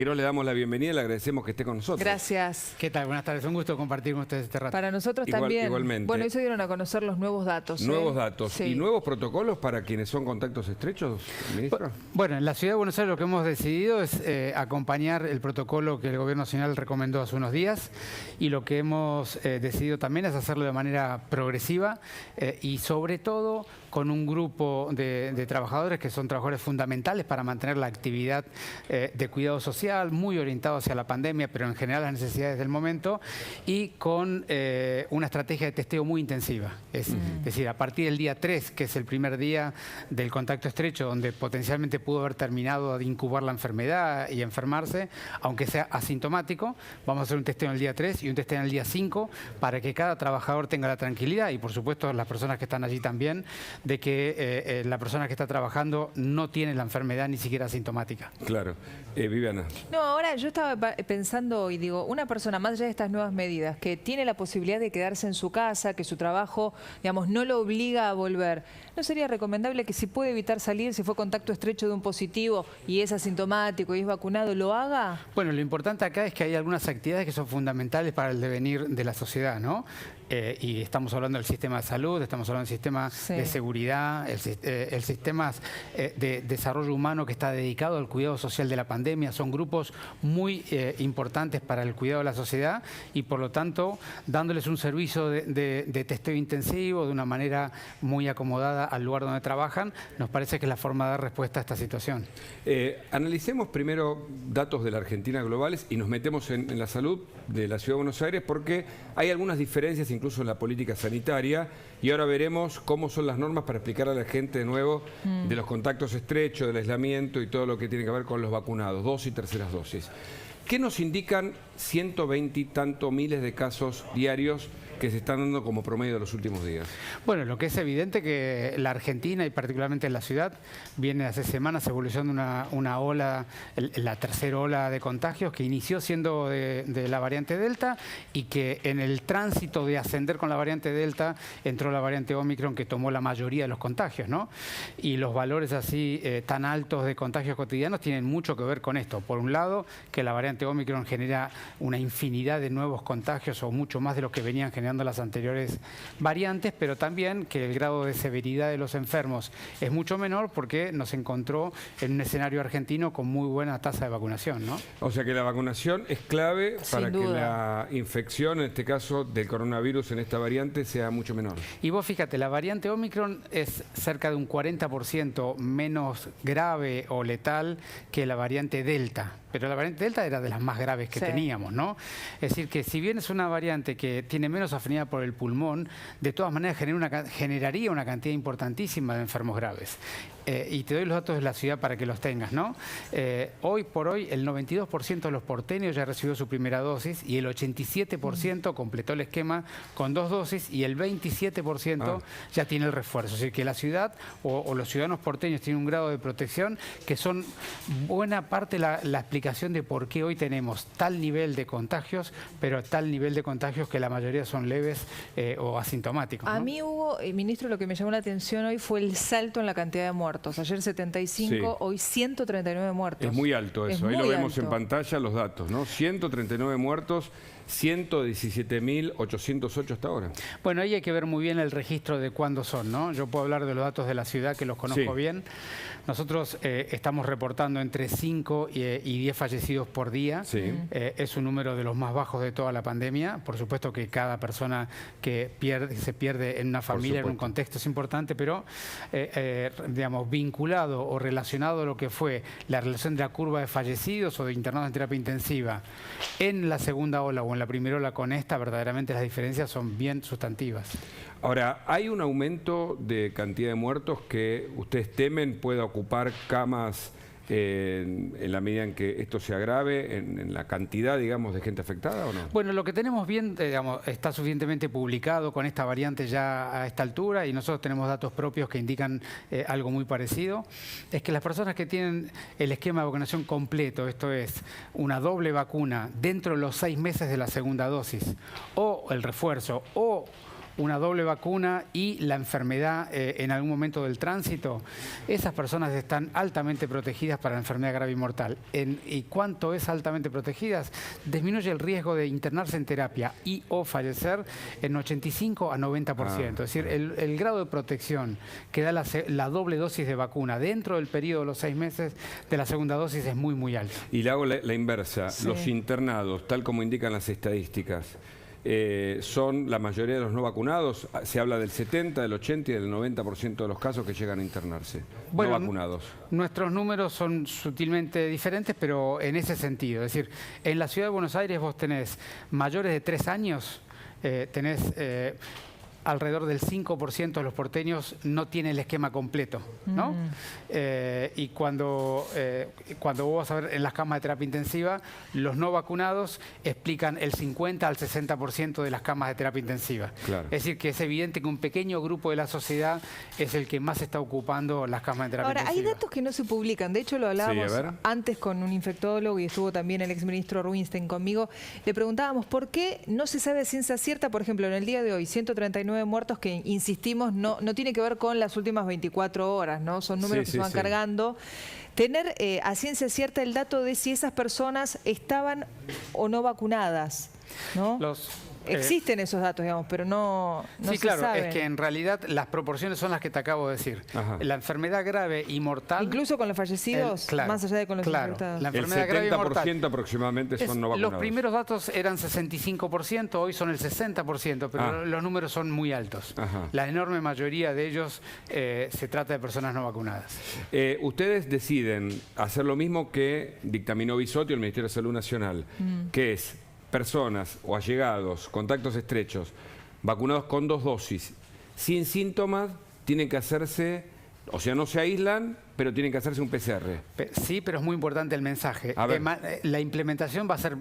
Quiero le damos la bienvenida y le agradecemos que esté con nosotros. Gracias. ¿Qué tal? Buenas tardes. Un gusto compartir con ustedes este rato. Para nosotros también. Igualmente. Bueno, hoy se dieron a conocer los nuevos datos. Nuevos datos. Sí. ¿Y nuevos protocolos para quienes son contactos estrechos, ministro? Bueno, en la Ciudad de Buenos Aires lo que hemos decidido es acompañar el protocolo que el Gobierno Nacional recomendó hace unos días, y lo que hemos decidido también es hacerlo de manera progresiva y sobre todo con un grupo de trabajadores que son trabajadores fundamentales para mantener la actividad de cuidado social, muy orientado hacia la pandemia, pero en general las necesidades del momento, y con una estrategia de testeo muy intensiva. Es decir, a partir del día 3, que es el primer día del contacto estrecho, donde potencialmente pudo haber terminado de incubar la enfermedad y enfermarse, aunque sea asintomático, vamos a hacer un testeo en el día 3 y un testeo en el día 5 para que cada trabajador tenga la tranquilidad, y por supuesto las personas que están allí también, de que la persona que está trabajando no tiene la enfermedad ni siquiera asintomática. Claro. Viviana. No, ahora yo estaba pensando y digo, una persona más allá de estas nuevas medidas que tiene la posibilidad de quedarse en su casa, que su trabajo, digamos, no lo obliga a volver, ¿no sería recomendable que si puede evitar salir, si fue contacto estrecho de un positivo y es asintomático y es vacunado, lo haga? Bueno, lo importante acá es que hay algunas actividades que son fundamentales para el devenir de la sociedad, ¿no? Y estamos hablando del sistema de salud, estamos hablando del sistema de seguridad, el sistema de desarrollo humano que está dedicado al cuidado social de la pandemia. Son grupos muy importantes para el cuidado de la sociedad, y por lo tanto dándoles un servicio de testeo intensivo de una manera muy acomodada al lugar donde trabajan, nos parece que es la forma de dar respuesta a esta situación. Analicemos primero datos de la Argentina globales y nos metemos en la salud de la Ciudad de Buenos Aires, porque hay algunas diferencias incluso en la política sanitaria, y ahora veremos cómo son las normas para explicar a la gente de nuevo de los contactos estrechos, del aislamiento y todo lo que tiene que ver con los vacunados, 2 y terceras dosis. ¿Qué nos indican 120 y tantos miles de casos diarios que se están dando como promedio de los últimos días? Bueno, lo que es evidente que la Argentina, y particularmente en la ciudad, viene hace semanas evolucionando una ola, la tercera ola de contagios, que inició siendo de la variante Delta, y que en el tránsito de ascender con la variante Delta entró la variante Omicron, que tomó la mayoría de los contagios, ¿no? Y los valores así tan altos de contagios cotidianos tienen mucho que ver con esto. Por un lado, que la variante Omicron genera una infinidad de nuevos contagios, o mucho más de los que venían generando las anteriores variantes, pero también que el grado de severidad de los enfermos es mucho menor, porque nos encontró en un escenario argentino con muy buena tasa de vacunación, ¿no? O sea que la vacunación es clave para que la infección, en este caso del coronavirus en esta variante, sea mucho menor. Y vos fíjate, la variante Omicron es cerca de un 40% menos grave o letal que la variante Delta. Pero la variante Delta era de las más graves que teníamos, ¿no? Es decir, que si bien es una variante que tiene menos afinidad por el pulmón, de todas maneras generaría una cantidad importantísima de enfermos graves. Y te doy los datos de la ciudad para que los tengas, ¿no? Hoy por hoy el 92% de los porteños ya recibió su primera dosis, y el 87% completó el esquema con 2 dosis, y el 27% ya tiene el refuerzo. Es decir, que la ciudad o los ciudadanos porteños tienen un grado de protección que son buena parte la explicación de por qué hoy tenemos tal nivel de contagios, pero tal nivel de contagios que la mayoría son leves o asintomáticos, ¿no? A mí, Hugo, ministro, lo que me llamó la atención hoy fue el salto en la cantidad de muertos. Ayer 75, hoy 139 muertos. Es muy alto eso, ahí lo vemos en pantalla los datos, ¿no? 139 muertos, 117.808 hasta ahora. Bueno, ahí hay que ver muy bien el registro de cuándo son, ¿no? Yo puedo hablar de los datos de la ciudad, que los conozco bien. Nosotros estamos reportando entre 5 y 10 fallecidos por día. Es un número de los más bajos de toda la pandemia. Por supuesto que cada persona que se pierde en una familia, en un contexto, es importante, pero digamos, vinculado o relacionado a lo que fue la relación de la curva de fallecidos o de internados en terapia intensiva en la segunda ola o en la primera ola con esta, verdaderamente las diferencias son bien sustantivas. Ahora, ¿hay un aumento de cantidad de muertos que ustedes temen pueda ocupar camas en la medida en que esto se agrave, en la cantidad, digamos, de gente afectada, o no? Bueno, lo que tenemos bien, digamos, está suficientemente publicado con esta variante ya a esta altura, y nosotros tenemos datos propios que indican algo muy parecido. Es que las personas que tienen el esquema de vacunación completo, esto es, una doble vacuna dentro de los 6 meses de la segunda dosis, o el refuerzo, o una doble vacuna y la enfermedad en algún momento del tránsito, esas personas están altamente protegidas para la enfermedad grave y mortal. ¿Y cuánto es altamente protegidas? Disminuye el riesgo de internarse en terapia y o fallecer en 85 a 90%. Es decir, el grado de protección que da la doble dosis de vacuna dentro del periodo de los 6 meses de la segunda dosis es muy, muy alto. Y le hago la inversa. Sí. Los internados, tal como indican las estadísticas, son la mayoría de los no vacunados. Se habla del 70, del 80 y del 90% de los casos que llegan a internarse. Bueno, no vacunados. Nuestros números son sutilmente diferentes, pero en ese sentido. Es decir, en la Ciudad de Buenos Aires vos tenés mayores de 3 años, tenés alrededor del 5% de los porteños no tiene el esquema completo, ¿no? Y cuando vos vas a ver en las camas de terapia intensiva, los no vacunados explican el 50 al 60% de las camas de terapia intensiva. Claro. Es decir, que es evidente que un pequeño grupo de la sociedad es el que más está ocupando las camas de terapia intensiva. Ahora, hay datos que no se publican. De hecho, lo hablábamos Sí, a ver. antes con un infectólogo y estuvo también el exministro Rubinstein conmigo. Le preguntábamos por qué no se sabe a ciencia cierta, por ejemplo, en el día de hoy, 139 muertos que, insistimos, no tiene que ver con las últimas 24 horas, ¿no? Son números que se van cargando. Tener a ciencia cierta el dato de si esas personas estaban o no vacunadas, ¿no? Existen esos datos, digamos, pero no sí, se claro, saben. es que en realidad las proporciones son las que te acabo de decir. Ajá. La enfermedad grave y mortal... Incluso con los fallecidos, claro, más allá de con los infectados. La El enfermedad grave y mortal. 70% aproximadamente son no vacunados. Los primeros datos eran 65%, hoy son el 60%, pero los números son muy altos. Ajá. La enorme mayoría de ellos se trata de personas no vacunadas. Ustedes deciden hacer lo mismo que dictaminó Bisotti o el Ministerio de Salud Nacional, que es personas o allegados, contactos estrechos, vacunados con 2 dosis, sin síntomas, tienen que hacerse, o sea, no se aíslan, pero tienen que hacerse un PCR. Sí, pero es muy importante el mensaje. A ver. La implementación va a ser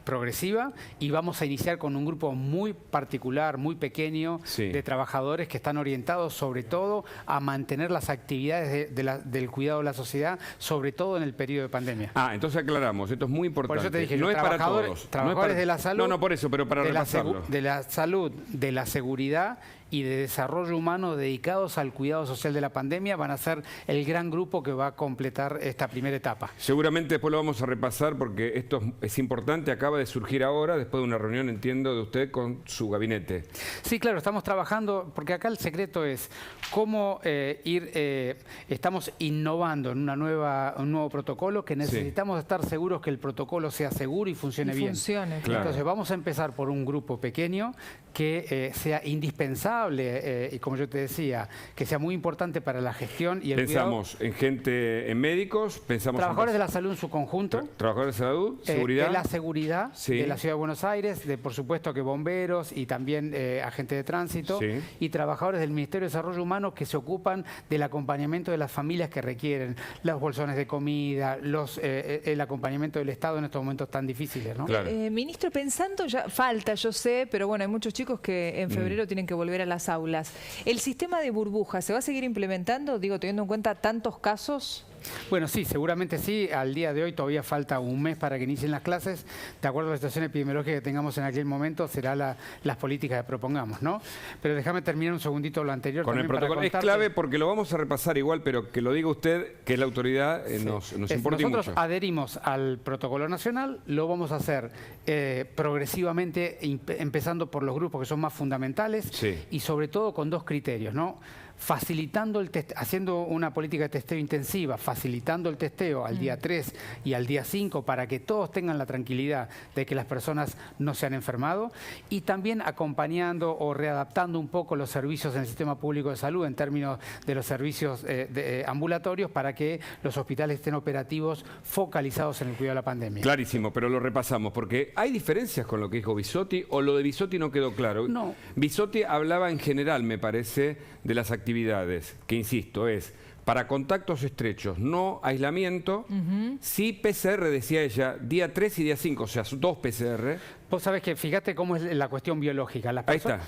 progresiva y vamos a iniciar con un grupo muy particular, muy pequeño, Sí. de trabajadores que están orientados sobre todo a mantener las actividades del cuidado de la sociedad, sobre todo en el periodo de pandemia. Entonces aclaramos, esto es muy importante. Por eso te dije, no los es para trabajadores- todos. trabajadores de la salud, No, por eso, pero para de la repasarlo. de la salud, de la seguridad y de desarrollo humano dedicados al cuidado social de la pandemia van a ser el gran grupo que va a completar esta primera etapa. Seguramente después lo vamos a repasar porque esto es importante, acaba de surgir ahora, después de una reunión, entiendo, de usted con su gabinete. Sí, claro, estamos trabajando, porque acá el secreto es cómo estamos innovando en un nuevo protocolo que necesitamos estar seguros que el protocolo sea seguro y funcione bien. Claro. Entonces vamos a empezar por un grupo pequeño que sea indispensable y como yo te decía, que sea muy importante para la gestión y el Pensamos en gente, en médicos, pensamos trabajadores en de la salud en su conjunto. trabajadores de salud, seguridad. De la seguridad Sí. de la Ciudad de Buenos Aires, de por supuesto que bomberos y también agentes de tránsito Sí. y trabajadores del Ministerio de Desarrollo Humano que se ocupan del acompañamiento de las familias que requieren los bolsones de comida, el acompañamiento del Estado en estos momentos tan difíciles, ¿no? Claro. Ministro, pensando, ya falta, yo sé, pero bueno, hay muchos chicos que en febrero tienen que volver a las aulas. ¿El sistema de burbujas se va a seguir implementando, digo, teniendo en cuenta tantos casos? Bueno, sí, seguramente sí. Al día de hoy todavía falta un mes para que inicien las clases. De acuerdo a la situación epidemiológica que tengamos en aquel momento, será las políticas que propongamos, ¿no? Pero déjame terminar un segundito lo anterior. Con el también para protocolo. Es contarte. clave porque lo vamos a repasar igual, pero que lo diga usted, que es la autoridad, nos importa Nosotros mucho. adherimos al protocolo nacional, lo vamos a hacer progresivamente, empezando por los grupos que son más fundamentales Sí. y sobre todo con 2 criterios, ¿no? Facilitando haciendo una política de testeo intensiva, facilitando el testeo al día 3 y al día 5 para que todos tengan la tranquilidad de que las personas no se han enfermado y también acompañando o readaptando un poco los servicios en el sistema público de salud en términos de los servicios ambulatorios para que los hospitales estén operativos focalizados en el cuidado de la pandemia. Clarísimo, pero lo repasamos, porque hay diferencias con lo que dijo Bisotti, o lo de Bisotti no quedó claro. No. Bisotti hablaba en general, me parece, de las actividades, que insisto, es para contactos estrechos, no aislamiento, sí PCR, decía ella, día 3 y día 5, o sea, 2 PCR. Vos sabés que fíjate cómo es la cuestión biológica. Ahí está.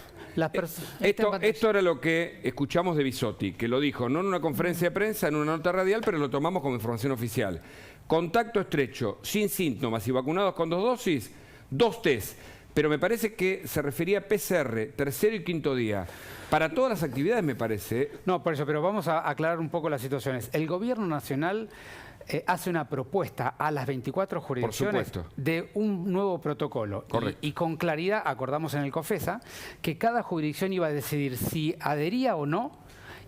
Esto era lo que escuchamos de Bisotti, que lo dijo, no en una conferencia de prensa, en una nota radial, pero lo tomamos como información oficial. Contacto estrecho, sin síntomas y vacunados con 2 dosis, 2 test. pero me parece que se refería a PCR, tercero y quinto día. Para todas las actividades, me parece. No, por eso, pero vamos a aclarar un poco las situaciones. El Gobierno Nacional hace una propuesta a las 24 jurisdicciones de un nuevo protocolo. Y con claridad acordamos en el COFESA que cada jurisdicción iba a decidir si adhería o no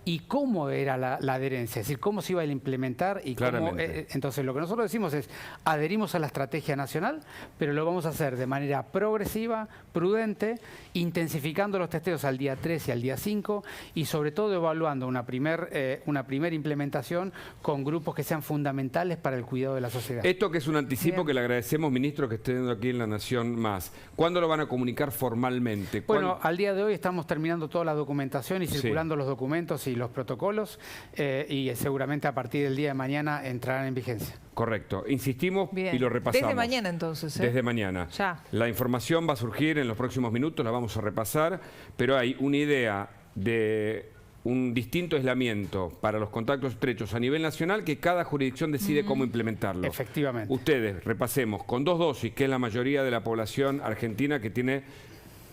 y cómo era la adherencia, es decir, cómo se iba a implementar y cómo... entonces, lo que nosotros decimos es, adherimos a la estrategia nacional, pero lo vamos a hacer de manera progresiva, prudente, intensificando los testeos al día 3 y al día 5 y sobre todo evaluando una primera implementación con grupos que sean fundamentales para el cuidado de la sociedad. Esto que es un anticipo que le agradecemos, ministro, que esté viendo aquí en La Nación Más. ¿Cuándo lo van a comunicar formalmente? Bueno, al día de hoy estamos terminando toda la documentación y circulando los documentos y los protocolos y seguramente a partir del día de mañana entrarán en vigencia. Correcto. Insistimos y lo repasamos. Desde mañana entonces. Desde mañana. Ya. La información va a surgir en los próximos minutos, la vamos a repasar, pero hay una idea de un distinto aislamiento para los contactos estrechos a nivel nacional que cada jurisdicción decide cómo implementarlo. Efectivamente. Ustedes, repasemos, con 2 dosis, que es la mayoría de la población argentina que tiene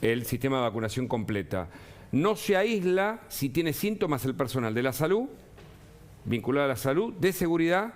el sistema de vacunación completa. No se aísla si tiene síntomas el personal de la salud, vinculado a la salud, de seguridad,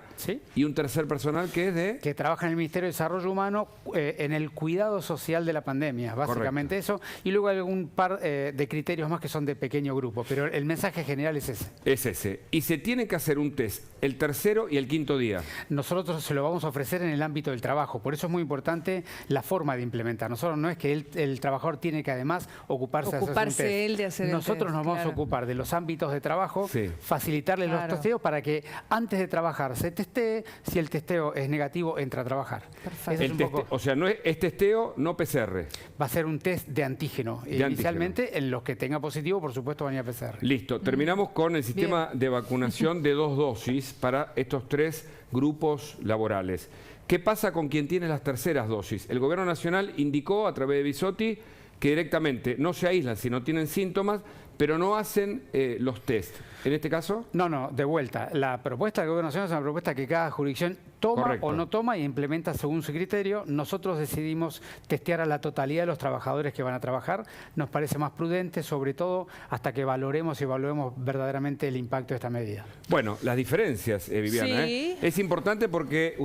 y un tercer personal que es de... Que trabaja en el Ministerio de Desarrollo Humano en el cuidado social de la pandemia, básicamente eso. Y luego hay un par de criterios más que son de pequeño grupo, pero el mensaje general es ese. Es ese. Y se tiene que hacer un test el tercero y el quinto día. Nosotros se lo vamos a ofrecer en el ámbito del trabajo, por eso es muy importante la forma de implementar. Nosotros no es que el trabajador tiene que además ocuparse de hacer un test. Él de hacer Nosotros nos vamos a ocupar de los ámbitos de trabajo, facilitarle los testeos para que antes de trabajar se testee, si el testeo es negativo, entra a trabajar. Perfecto. O sea, no es testeo, no PCR. Va a ser un test de antígeno. Inicialmente, en los que tenga positivo, por supuesto, van a ir a PCR. Listo. Terminamos con el sistema de vacunación de 2 dosis para estos 3 grupos laborales. ¿Qué pasa con quien tiene las terceras dosis? El Gobierno Nacional indicó a través de Bisotti que directamente no se aíslan si no tienen síntomas, pero no hacen los test. ¿En este caso? No, de vuelta. La propuesta del Gobierno Nacional es una propuesta que cada jurisdicción toma o no toma y implementa según su criterio. Nosotros decidimos testear a la totalidad de los trabajadores que van a trabajar. Nos parece más prudente, sobre todo hasta que valoremos y evaluemos verdaderamente el impacto de esta medida. Bueno, las diferencias, Viviana. Es importante porque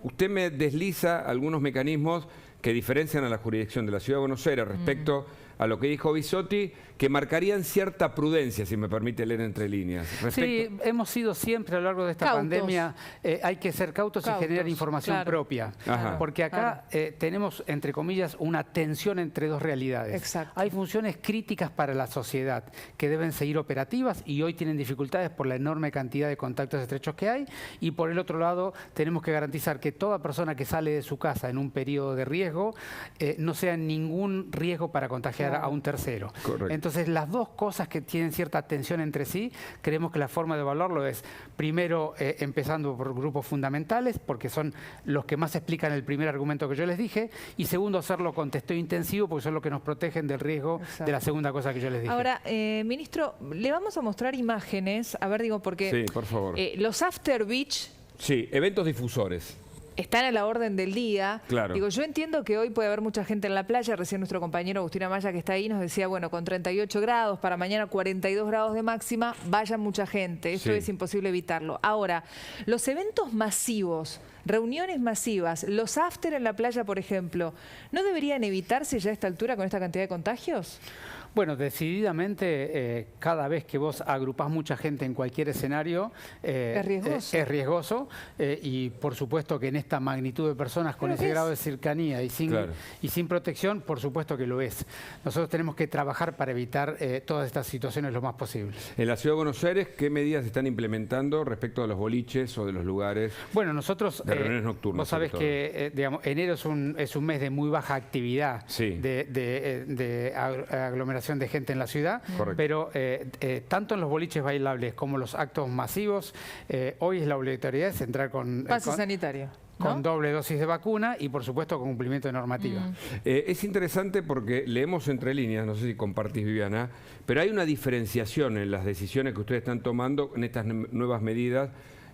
usted me desliza algunos mecanismos que diferencian a la jurisdicción de la Ciudad de Buenos Aires respecto a lo que dijo Bisotti, que marcarían cierta prudencia, si me permite leer entre líneas. Sí, hemos sido siempre a lo largo de esta pandemia, hay que ser cautos y generar información propia. Porque acá tenemos, entre comillas, una tensión entre 2 realidades. Exacto. Hay funciones críticas para la sociedad que deben seguir operativas y hoy tienen dificultades por la enorme cantidad de contactos estrechos que hay. Y por el otro lado, tenemos que garantizar que toda persona que sale de su casa en un periodo de riesgo no sea ningún riesgo para contagiar a un tercero. Entonces, las 2 cosas que tienen cierta tensión entre sí, creemos que la forma de evaluarlo es, primero, empezando por grupos fundamentales, porque son los que más explican el primer argumento que yo les dije, y segundo, hacerlo con testeo intensivo, porque son los que nos protegen del riesgo de la segunda cosa que yo les dije. Ahora, ministro, le vamos a mostrar imágenes, a ver, digo, porque... Sí, por favor. Los After Beach... Sí, eventos difusores. Están a la orden del día. Claro. Digo, yo entiendo que hoy puede haber mucha gente en la playa. Recién nuestro compañero Agustín Amaya, que está ahí, nos decía, bueno, con 38 grados, para mañana 42 grados de máxima, vaya mucha gente. Eso es imposible evitarlo. Ahora, los eventos masivos, reuniones masivas, los after en la playa, por ejemplo, ¿no deberían evitarse ya a esta altura con esta cantidad de contagios? Bueno, decididamente, cada vez que vos agrupás mucha gente en cualquier escenario, es riesgoso y por supuesto que en esta magnitud de personas con ese grado de cercanía y sin protección, por supuesto que lo es. Nosotros tenemos que trabajar para evitar todas estas situaciones lo más posible. En la Ciudad de Buenos Aires, ¿qué medidas están implementando respecto a los boliches o de los lugares? Bueno, nosotros, de reuniones nocturnas, vos sabés que digamos, enero es un mes de muy baja actividad de aglomeración de gente en la ciudad, pero tanto en los boliches bailables como los actos masivos, hoy es la obligatoriedad es entrar con... Pase sanitario. Con doble dosis de vacuna y, por supuesto, con cumplimiento de normativa. Es interesante porque leemos entre líneas, no sé si compartís, Viviana, pero hay una diferenciación en las decisiones que ustedes están tomando en estas nuevas medidas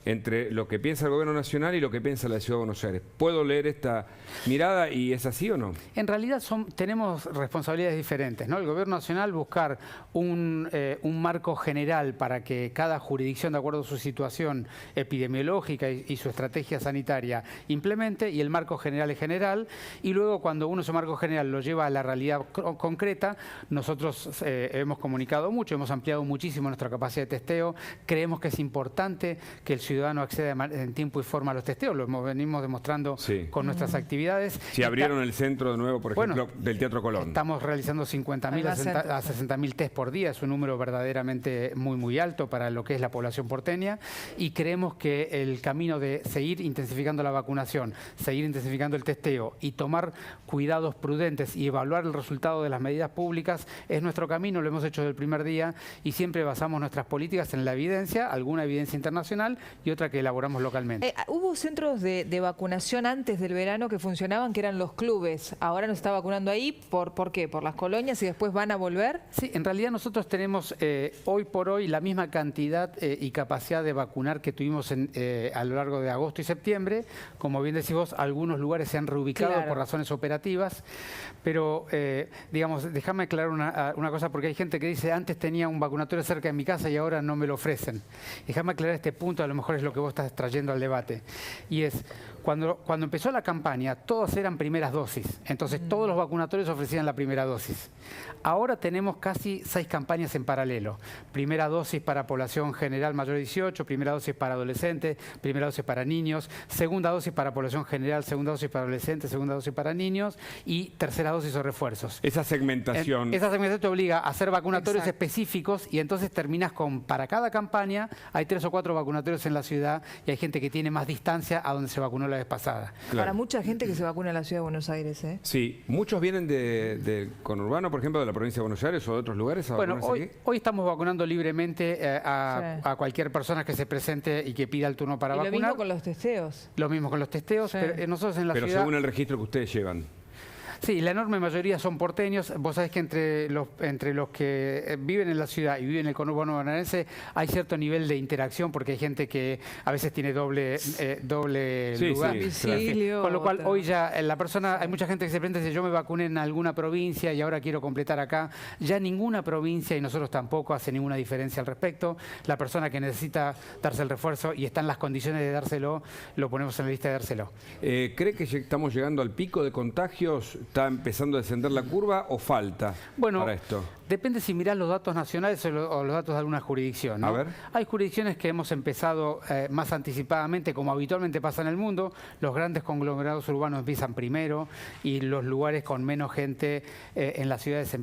entre lo que piensa el Gobierno Nacional y lo que piensa la Ciudad de Buenos Aires. ¿Puedo leer esta mirada y es así o no? En realidad tenemos responsabilidades diferentes, ¿no? El Gobierno Nacional buscar un marco general para que cada jurisdicción, de acuerdo a su situación epidemiológica y su estrategia sanitaria, implemente, y el marco general es general, y luego cuando uno ese marco general lo lleva a la realidad concreta, nosotros hemos comunicado mucho, hemos ampliado muchísimo nuestra capacidad de testeo, creemos que es importante que el ciudadano acceda en tiempo y forma a los testeos, lo venimos demostrando con nuestras actividades. Si abrieron el centro de nuevo, por ejemplo, del Teatro Colón. Estamos realizando 50.000 a 60.000 test por día, es un número verdaderamente muy alto para lo que es la población porteña, y creemos que el camino de seguir intensificando la vacunación, seguir intensificando el testeo y tomar cuidados prudentes y evaluar el resultado de las medidas públicas es nuestro camino, lo hemos hecho desde el primer día y siempre basamos nuestras políticas en la evidencia, alguna evidencia internacional y otra que elaboramos localmente. Hubo centros de vacunación antes del verano que funcionaban, que eran los clubes. Ahora nos está vacunando ahí. ¿Por qué? ¿Por las colonias y después van a volver? Sí, en realidad nosotros tenemos hoy por hoy la misma cantidad y capacidad de vacunar que tuvimos a lo largo de agosto y septiembre. Como bien decís vos, algunos lugares se han reubicado por razones operativas, pero digamos, déjame aclarar una cosa, porque hay gente que dice, antes tenía un vacunatorio cerca de mi casa y ahora no me lo ofrecen. Déjame aclarar este punto, a lo mejor es lo que vos estás trayendo al debate. Y es, cuando empezó la campaña, todas eran primeras dosis. Entonces, todos los vacunatorios ofrecían la primera dosis. Ahora tenemos casi 6 campañas en paralelo. Primera dosis para población general mayor de 18, primera dosis para adolescentes, primera dosis para niños, segunda dosis para población general, segunda dosis para adolescentes, segunda dosis para niños y tercera dosis o refuerzos. Esa segmentación. Esa segmentación te obliga a hacer vacunatorios específicos y entonces terminas con, para cada campaña, hay 3 o 4 vacunatorios en la ciudad y hay gente que tiene más distancia a donde se vacunó la vez pasada. Claro. Para mucha gente que se vacuna en la Ciudad de Buenos Aires, ¿eh? Sí, muchos vienen del conurbano, por ejemplo, de la provincia de Buenos Aires o de otros lugares. Bueno, hoy estamos vacunando libremente a cualquier persona que se presente y que pida el turno para vacunar. Lo mismo con los testeos. Lo mismo con los testeos, pero nosotros en la ciudad... Pero según el registro que ustedes llevan. Sí, la enorme mayoría son porteños. Vos sabés que entre los que viven en la ciudad y viven en el conurbano bonaerense hay cierto nivel de interacción porque hay gente que a veces tiene doble lugar. Domicilio, con lo cual hoy ya hay mucha gente que se presenta y dice yo me vacuné en alguna provincia y ahora quiero completar acá. Ya ninguna provincia y nosotros tampoco hace ninguna diferencia al respecto. La persona que necesita darse el refuerzo y está en las condiciones de dárselo, lo ponemos en la lista de dárselo. ¿Cree que estamos llegando al pico de contagios? ¿Está empezando a descender la curva o falta para esto? Depende si mirás los datos nacionales o los datos de alguna jurisdicción, ¿no? A ver. Hay jurisdicciones que hemos empezado más anticipadamente, como habitualmente pasa en el mundo. Los grandes conglomerados urbanos empiezan primero y los lugares con menos gente en las ciudades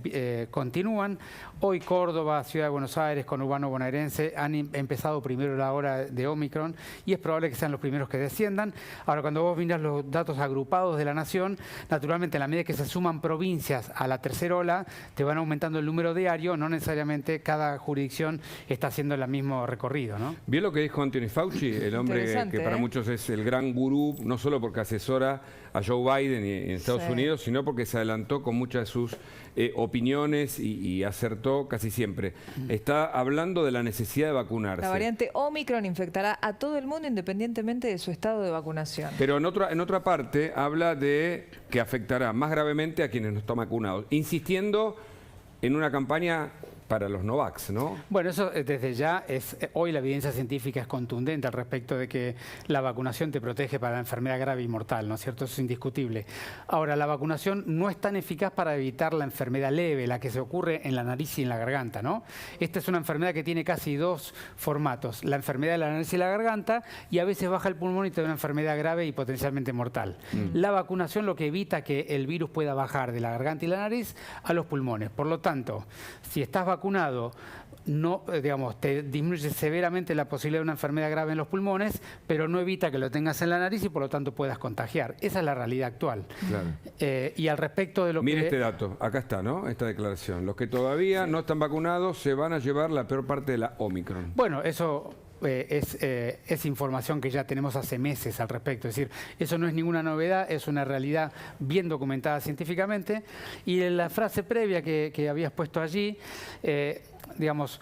continúan. Hoy Córdoba, Ciudad de Buenos Aires, conurbano bonaerense han empezado primero la hora de Omicron y es probable que sean los primeros que desciendan. Ahora, cuando vos mirás los datos agrupados de la nación, naturalmente, en la medida que se suman provincias a la tercera ola, te van aumentando el número diario, no necesariamente cada jurisdicción está haciendo el mismo recorrido, ¿no? ¿Vio lo que dijo Anthony Fauci, el hombre que para muchos es el gran gurú, no solo porque asesora a Joe Biden en Estados Unidos, sino porque se adelantó con muchas de sus opiniones y acertó casi siempre? Está hablando de la necesidad de vacunarse. La variante Omicron infectará a todo el mundo independientemente de su estado de vacunación. Pero en otra parte habla de que afectará más gravemente a quienes no están vacunados, insistiendo en una campaña para los Novax, ¿no? Bueno, eso desde ya hoy la evidencia científica es contundente al respecto de que la vacunación te protege para la enfermedad grave y mortal, ¿no es cierto? Eso es indiscutible. Ahora, la vacunación no es tan eficaz para evitar la enfermedad leve, la que se ocurre en la nariz y en la garganta, ¿no? Esta es una enfermedad que tiene casi 2 formatos, la enfermedad de la nariz y la garganta, y a veces baja el pulmón y te da una enfermedad grave y potencialmente mortal. La vacunación lo que evita que el virus pueda bajar de la garganta y la nariz a los pulmones. Por lo tanto, si estás vacunado, no, digamos, te disminuye severamente la posibilidad de una enfermedad grave en los pulmones, pero no evita que lo tengas en la nariz y por lo tanto puedas contagiar. Esa es la realidad actual. Claro. Y al respecto de lo Mire este dato, acá está, ¿no? Esta declaración. Los que todavía no están vacunados se van a llevar la peor parte de la Omicron. Bueno, eso... es información que ya tenemos hace meses al respecto. Es decir, eso no es ninguna novedad, es una realidad bien documentada científicamente. Y en la frase previa que habías puesto allí, digamos,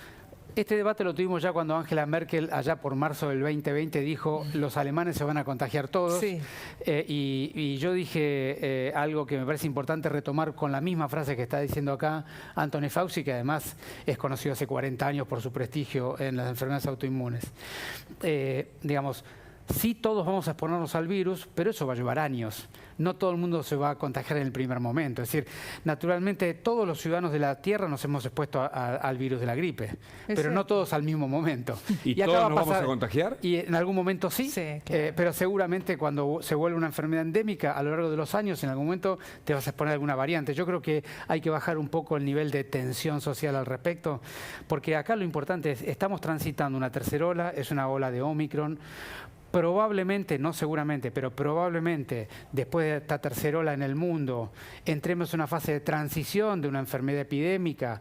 Este debate lo tuvimos ya cuando Angela Merkel, allá por marzo del 2020, dijo los alemanes se van a contagiar todos. Sí. Y yo dije algo que me parece importante retomar con la misma frase que está diciendo acá Anthony Fauci, que además es conocido hace 40 años por su prestigio en las enfermedades autoinmunes. Digamos, sí, todos vamos a exponernos al virus, pero eso va a llevar años. No todo el mundo se va a contagiar en el primer momento. Es decir, naturalmente todos los ciudadanos de la Tierra nos hemos expuesto al virus de la gripe, pero no todos al mismo momento. ¿Y acá todos nos vamos a contagiar? Y en algún momento sí, claro. Pero seguramente cuando se vuelve una enfermedad endémica, a lo largo de los años, en algún momento te vas a exponer a alguna variante. Yo creo que hay que bajar un poco el nivel de tensión social al respecto, porque acá lo importante es, estamos transitando una tercera ola, es una ola de Omicron. Probablemente, no seguramente, pero probablemente después de esta tercera ola en el mundo entremos en una fase de transición de una enfermedad epidémica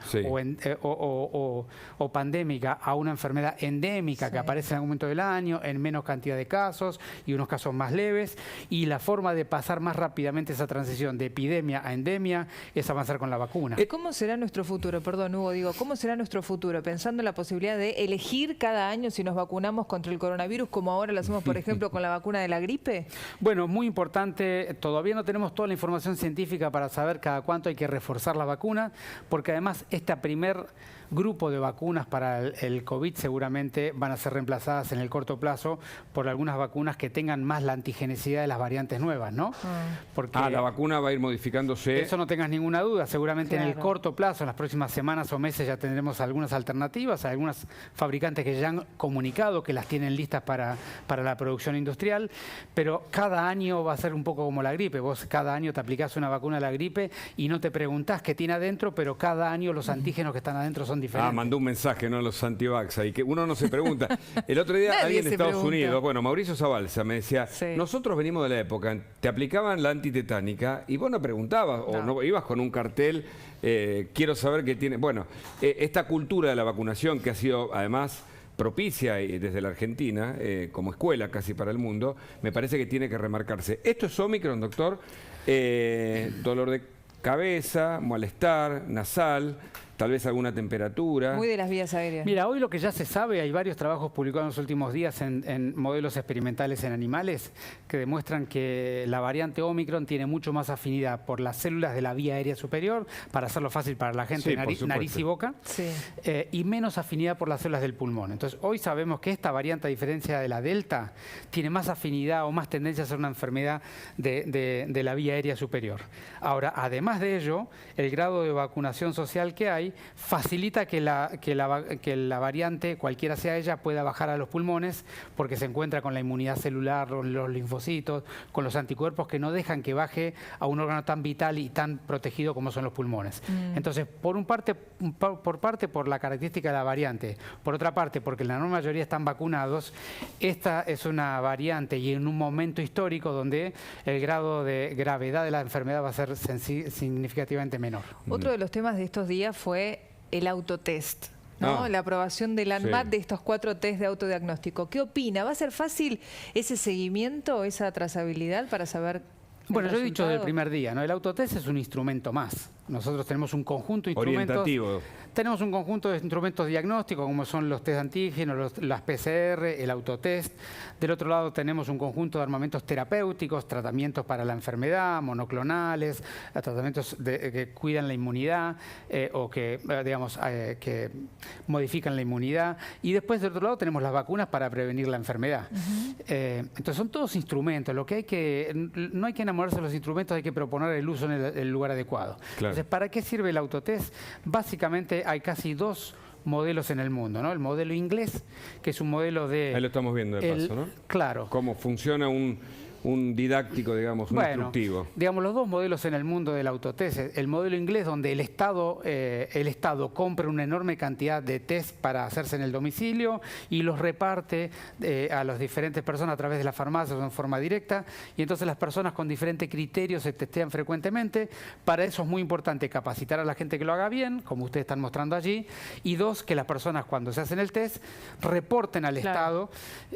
o pandémica a una enfermedad endémica que aparece en algún momento del año en menos cantidad de casos y unos casos más leves, y la forma de pasar más rápidamente esa transición de epidemia a endemia es avanzar con la vacuna. ¿Cómo será nuestro futuro? Perdón, Hugo, digo, ¿cómo será nuestro futuro? Pensando en la posibilidad de elegir cada año si nos vacunamos contra el coronavirus, como ahora lo hacemos por ejemplo, con la vacuna de la gripe? Bueno, muy importante, todavía no tenemos toda la información científica para saber cada cuánto hay que reforzar la vacuna, porque además esta primer grupo de vacunas para el COVID seguramente van a ser reemplazadas en el corto plazo por algunas vacunas que tengan más la antigenicidad de las variantes nuevas, ¿no? Porque la vacuna va a ir modificándose. Eso no tengas ninguna duda. Seguramente en el corto plazo, en las próximas semanas o meses, ya tendremos algunas alternativas. Hay algunas fabricantes que ya han comunicado que las tienen listas para la producción industrial, pero cada año va a ser un poco como la gripe. Vos cada año te aplicás una vacuna de la gripe y no te preguntás qué tiene adentro, pero cada año los antígenos que están adentro son diferentes. Mandó un mensaje, ¿no? A los antivax ahí, que uno no se pregunta. El otro día alguien de Estados Unidos, bueno, Mauricio Zabalza, me decía, nosotros venimos de la época, te aplicaban la antitetánica y vos no preguntabas, o no ibas con un cartel, quiero saber qué tiene. Bueno, esta cultura de la vacunación que ha sido además propicia desde la Argentina, como escuela casi para el mundo, me parece que tiene que remarcarse. Esto es Omicron, doctor, dolor de cabeza, malestar, nasal, tal vez alguna temperatura. Muy de las vías aéreas. Mira, hoy lo que ya se sabe, hay varios trabajos publicados en los últimos días en modelos experimentales en animales que demuestran que la variante Omicron tiene mucho más afinidad por las células de la vía aérea superior, para hacerlo fácil para la gente, nariz y boca, y menos afinidad por las células del pulmón. Entonces, hoy sabemos que esta variante, a diferencia de la Delta, tiene más afinidad o más tendencia a ser una enfermedad de la vía aérea superior. Ahora, además de ello, el grado de vacunación social que hay facilita que la variante, cualquiera sea ella, pueda bajar a los pulmones porque se encuentra con la inmunidad celular, los linfocitos, con los anticuerpos que no dejan que baje a un órgano tan vital y tan protegido como son los pulmones. Entonces, por parte, por la característica de la variante, por otra parte, porque la enorme mayoría están vacunados, esta es una variante y en un momento histórico donde el grado de gravedad de la enfermedad va a ser significativamente menor. Otro de los temas de estos días fue el autotest, ¿no? La aprobación del ANMAT de estos 4 test de autodiagnóstico. ¿Qué opina? ¿Va a ser fácil ese seguimiento, esa trazabilidad para saber? Bueno, yo he dicho desde el primer día, ¿no? El autotest es un instrumento más. Nosotros tenemos un conjunto de instrumentos. Orientativo. Tenemos un conjunto de instrumentos diagnósticos, como son los test de antígenos, las PCR, el autotest. Del otro lado tenemos un conjunto de armamentos terapéuticos, tratamientos para la enfermedad, monoclonales, tratamientos que cuidan la inmunidad o que, digamos, que modifican la inmunidad. Y después, del otro lado, tenemos las vacunas para prevenir la enfermedad. Entonces, son todos instrumentos. Lo que hay que, no hay que enamorarse de los instrumentos, hay que proponer el uso en el lugar adecuado. Claro. Entonces, ¿para qué sirve el autotest? Básicamente hay casi 2 modelos en el mundo, ¿no? El modelo inglés, que es un modelo de... Ahí lo estamos viendo de paso, ¿no? Claro. Cómo funciona un didáctico, digamos, un instructivo. Digamos, los 2 modelos en el mundo del autotest. El modelo inglés, donde el Estado compra una enorme cantidad de test para hacerse en el domicilio y los reparte a las diferentes personas a través de las farmacias o en forma directa, y entonces las personas con diferentes criterios se testean frecuentemente. Para eso es muy importante capacitar a la gente que lo haga bien, como ustedes están mostrando allí, y 2, que las personas cuando se hacen el test reporten al Estado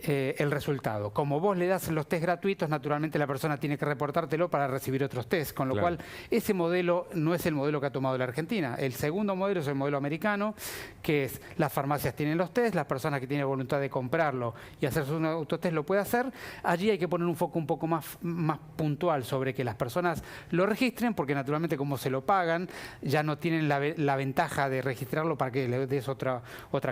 el resultado. Como vos le das los test gratuitos, naturalmente la persona tiene que reportártelo para recibir otros test, con lo cual ese modelo no es el modelo que ha tomado la Argentina. El segundo modelo es el modelo americano, que es las farmacias tienen los test, las personas que tienen voluntad de comprarlo y hacerse un autotest lo puede hacer. Allí hay que poner un foco un poco más puntual sobre que las personas lo registren, porque naturalmente como se lo pagan, ya no tienen la ventaja de registrarlo para que le des otra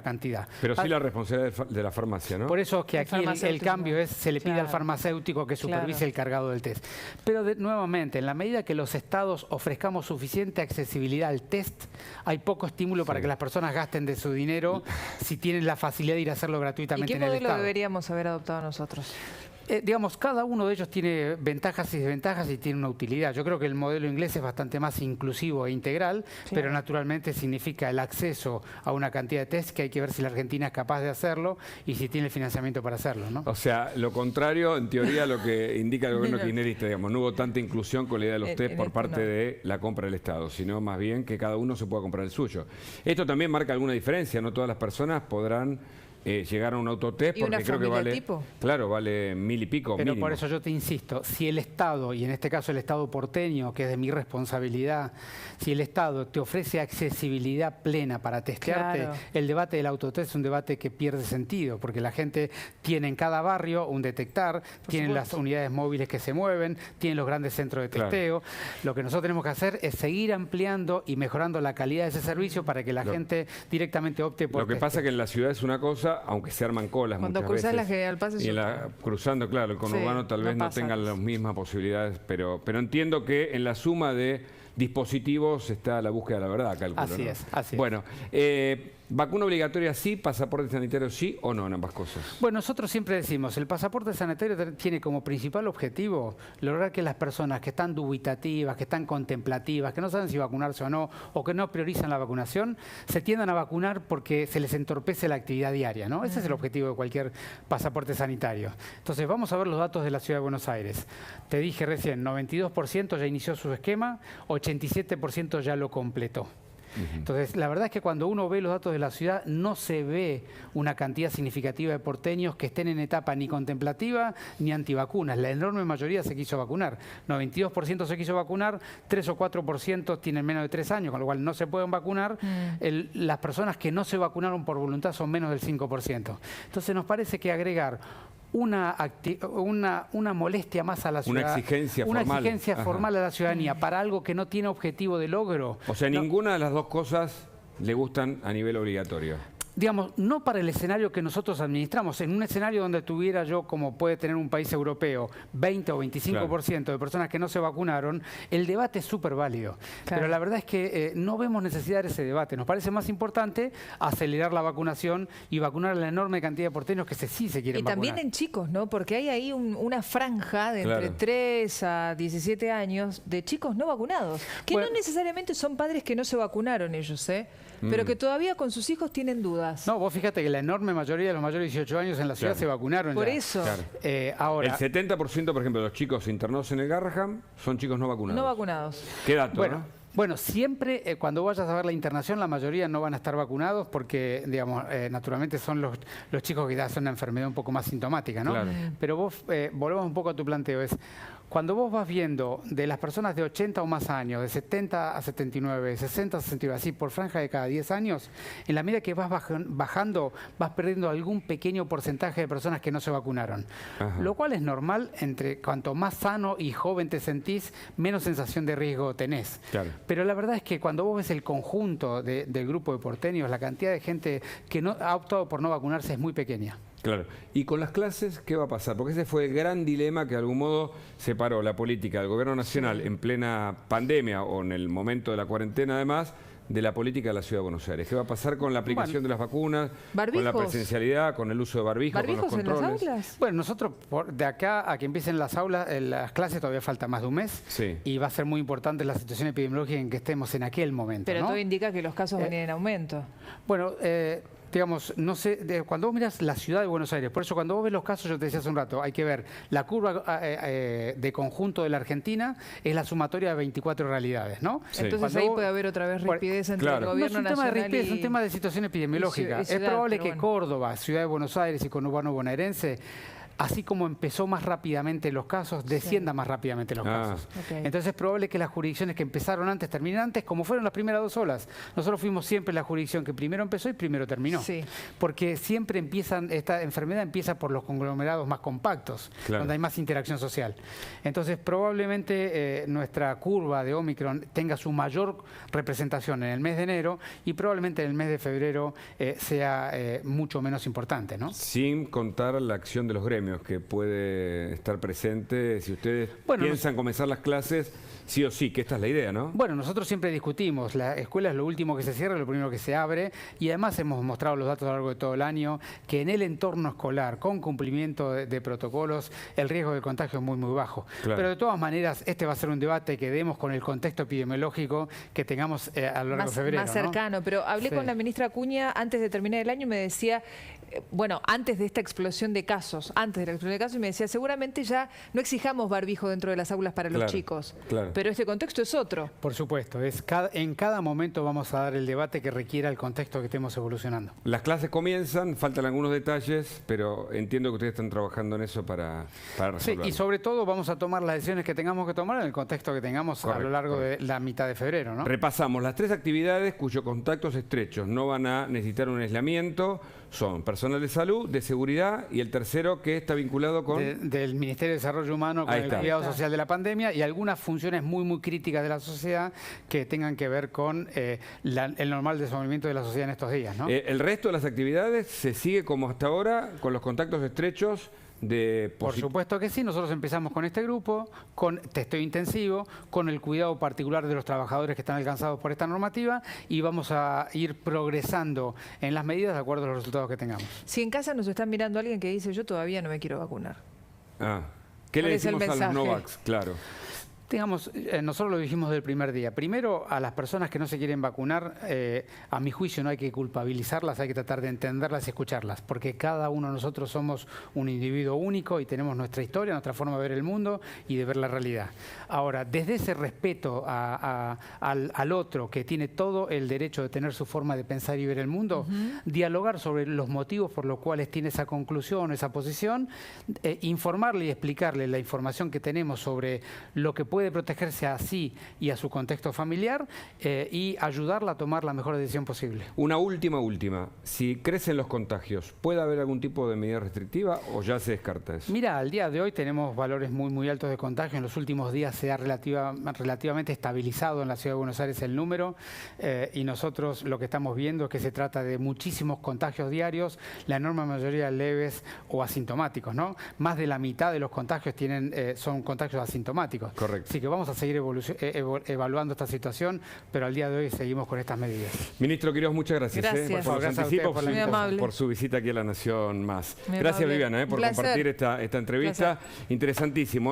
cantidad. Pero sí la responsabilidad de la farmacia, ¿no? Por eso es que aquí el cambio es, se le pide al farmacéutico que supervise el cargado del test. Pero nuevamente, en la medida que los estados ofrezcamos suficiente accesibilidad al test, hay poco estímulo para que las personas gasten de su dinero si tienen la facilidad de ir a hacerlo gratuitamente en el Estado. ¿Y qué modelo deberíamos haber adoptado nosotros? Digamos, cada uno de ellos tiene ventajas y desventajas y tiene una utilidad. Yo creo que el modelo inglés es bastante más inclusivo e integral, pero naturalmente significa el acceso a una cantidad de test que hay que ver si la Argentina es capaz de hacerlo y si tiene el financiamiento para hacerlo, ¿no? O sea, lo contrario, en teoría, lo que indica el gobierno kirchnerista, digamos, no hubo tanta inclusión con la idea de los test por parte de la compra del Estado, sino más bien que cada uno se pueda comprar el suyo. Esto también marca alguna diferencia, no todas las personas podrán llegar a un autotest porque creo que vale tipo. Claro, vale 1000 y pico. Pero mínimo. Por eso yo te insisto, si el Estado, y en este caso el Estado porteño, que es de mi responsabilidad, si el Estado te ofrece accesibilidad plena para testearte, el debate del autotest es un debate que pierde sentido, porque la gente tiene en cada barrio un detectar, tienen las unidades móviles que se mueven, tienen los grandes centros de testeo. Lo que nosotros tenemos que hacer es seguir ampliando y mejorando la calidad de ese servicio para que la gente directamente opte por Lo que pasa es que en la ciudad es una cosa, aunque se arman colas cuando muchas veces. La General Paz es cruzando, claro, el conurbano tal vez no tengan las mismas posibilidades, pero entiendo que en la suma de dispositivos está la búsqueda de la verdad, calculo. Así ¿no? es, así bueno, ¿vacuna obligatoria sí, pasaporte sanitario sí o no en ambas cosas? Bueno, nosotros siempre decimos, el pasaporte sanitario tiene como principal objetivo lograr que las personas que están dubitativas, que están contemplativas, que no saben si vacunarse o no, o que no priorizan la vacunación, se tiendan a vacunar porque se les entorpece la actividad diaria, ¿no? Ese es el objetivo de cualquier pasaporte sanitario. Entonces, vamos a ver los datos de la Ciudad de Buenos Aires. Te dije recién, 92% ya inició su esquema, 87% ya lo completó. Entonces, la verdad es que cuando uno ve los datos de la ciudad, no se ve una cantidad significativa de porteños que estén en etapa ni contemplativa ni antivacunas. La enorme mayoría se quiso vacunar. 92% se quiso vacunar, 3 o 4% tienen menos de 3 años, con lo cual no se pueden vacunar. Las personas que no se vacunaron por voluntad son menos del 5%. Entonces, nos parece que agregar una molestia más a la ciudad. Una exigencia formal a la ciudadanía para algo que no tiene objetivo de logro. O sea, ninguna de las dos cosas le gustan a nivel obligatorio. Digamos, no para el escenario que nosotros administramos. En un escenario donde tuviera yo, como puede tener un país europeo, 20 o 25% de personas que no se vacunaron, el debate es súper válido. Pero la verdad es que no vemos necesidad de ese debate. Nos parece más importante acelerar la vacunación y vacunar a la enorme cantidad de porteños que sí se quieren vacunar. Y también en chicos, ¿no? Porque hay ahí una franja de entre 3 a 17 años de chicos no vacunados, que no necesariamente son padres que no se vacunaron ellos, pero que todavía con sus hijos tienen dudas. No, vos fíjate que la enorme mayoría de los mayores de 18 años en la ciudad se vacunaron. Por eso. Ahora, el 70%, por ejemplo, de los chicos internados en el Garrahan son chicos no vacunados. No vacunados. ¿Qué dato, no? Bueno, siempre cuando vayas a ver la internación, la mayoría no van a estar vacunados porque, digamos, naturalmente son los chicos que ya son una enfermedad un poco más sintomática, ¿no? Pero vos, volvemos un poco a tu planteo, cuando vos vas viendo de las personas de 80 o más años, de 70 a 79, de 60 a 69, así por franja de cada 10 años, en la medida que vas bajando, vas perdiendo algún pequeño porcentaje de personas que no se vacunaron. Lo cual es normal, cuanto más sano y joven te sentís, menos sensación de riesgo tenés. Pero la verdad es que cuando vos ves el conjunto del grupo de porteños, la cantidad de gente que no ha optado por no vacunarse es muy pequeña. Claro. ¿Y con las clases qué va a pasar? Porque ese fue el gran dilema que de algún modo separó la política del gobierno nacional en plena pandemia o en el momento de la cuarentena además de la política de la Ciudad de Buenos Aires. ¿Qué va a pasar con la aplicación de las vacunas, con la presencialidad, con el uso de barbijos, con los controles? ¿En las aulas? Bueno, nosotros de acá a que empiecen las aulas, las clases todavía falta más de un mes y va a ser muy importante la situación epidemiológica en que estemos en aquel momento. Pero todo indica que los casos venían en aumento. Bueno, digamos, no sé, cuando vos miras la ciudad de Buenos Aires, por eso cuando vos ves los casos, yo te decía hace un rato, hay que ver la curva de conjunto de la Argentina, es la sumatoria de 24 realidades, ¿no? Entonces cuando ahí puede haber otra vez rigidez entre el gobierno nacional. No es un tema de rigidez, es un tema de situación epidemiológica. Es probable que Córdoba, ciudad de Buenos Aires y conurbano bonaerense así como empezó más rápidamente los casos, descienda más rápidamente los casos. Okay. Entonces es probable que las jurisdicciones que empezaron antes terminen antes, como fueron las primeras 2 olas. Nosotros fuimos siempre la jurisdicción que primero empezó y primero terminó. Sí. Porque siempre esta enfermedad empieza por los conglomerados más compactos, claro, donde hay más interacción social. Entonces probablemente nuestra curva de Omicron tenga su mayor representación en el mes de enero y probablemente en el mes de febrero sea mucho menos importante, ¿no? Sin contar la acción de los gremios, que puede estar presente si ustedes piensan comenzar las clases, sí o sí, que esta es la idea, ¿no? Bueno, nosotros siempre discutimos, la escuela es lo último que se cierra, lo primero que se abre, y además hemos mostrado los datos a lo largo de todo el año, que en el entorno escolar, con cumplimiento de protocolos, el riesgo de contagio es muy, muy bajo. Claro. Pero de todas maneras, este va a ser un debate que demos con el contexto epidemiológico que tengamos a lo largo de febrero. Más cercano, ¿no? Pero hablé con la ministra Acuña antes de terminar el año y me decía, bueno, antes de esta explosión de casos, y me decía, seguramente ya no exijamos barbijo dentro de las aulas para los chicos, pero este contexto es otro. Por supuesto, en cada momento vamos a dar el debate que requiera el contexto que estemos evolucionando. Las clases comienzan, faltan algunos detalles, pero entiendo que ustedes están trabajando en eso para resolverlo. Sí, y sobre todo vamos a tomar las decisiones que tengamos que tomar en el contexto que tengamos a lo largo de la mitad de febrero, ¿no? Repasamos las 3 actividades cuyos contactos estrechos no van a necesitar un aislamiento. Son personal de salud, de seguridad y el tercero que está vinculado con... del Ministerio de Desarrollo Humano con el cuidado social de la pandemia y algunas funciones muy, muy críticas de la sociedad que tengan que ver con el normal desenvolvimiento de la sociedad en estos días, ¿no? El resto de las actividades se sigue como hasta ahora con los contactos estrechos Por supuesto que sí, nosotros empezamos con este grupo, con testeo intensivo, con el cuidado particular de los trabajadores que están alcanzados por esta normativa y vamos a ir progresando en las medidas de acuerdo a los resultados que tengamos. Si en casa nos están mirando alguien que dice yo todavía no me quiero vacunar. ¿Qué le decimos a los Novax? Claro. Nosotros lo dijimos del primer día. Primero, a las personas que no se quieren vacunar, a mi juicio no hay que culpabilizarlas, hay que tratar de entenderlas y escucharlas, porque cada uno de nosotros somos un individuo único y tenemos nuestra historia, nuestra forma de ver el mundo y de ver la realidad. Ahora, desde ese respeto al otro, que tiene todo el derecho de tener su forma de pensar y ver el mundo, dialogar sobre los motivos por los cuales tiene esa conclusión, esa posición, informarle y explicarle la información que tenemos sobre lo que puede protegerse a sí y a su contexto familiar y ayudarla a tomar la mejor decisión posible. Una última. Si crecen los contagios, ¿puede haber algún tipo de medida restrictiva o ya se descarta eso? Mira, al día de hoy tenemos valores muy, muy altos de contagio. En los últimos días se ha relativamente estabilizado en la Ciudad de Buenos Aires el número y nosotros lo que estamos viendo es que se trata de muchísimos contagios diarios, la enorme mayoría leves o asintomáticos, ¿no? Más de la mitad de los contagios son contagios asintomáticos. Correcto. Así que vamos a seguir evaluando esta situación, pero al día de hoy seguimos con estas medidas. Ministro Quiroz, muchas gracias. Gracias. Por los anticipos, por su visita aquí a La Nación Más. Gracias, Viviana, por compartir esta entrevista. Interesantísimo.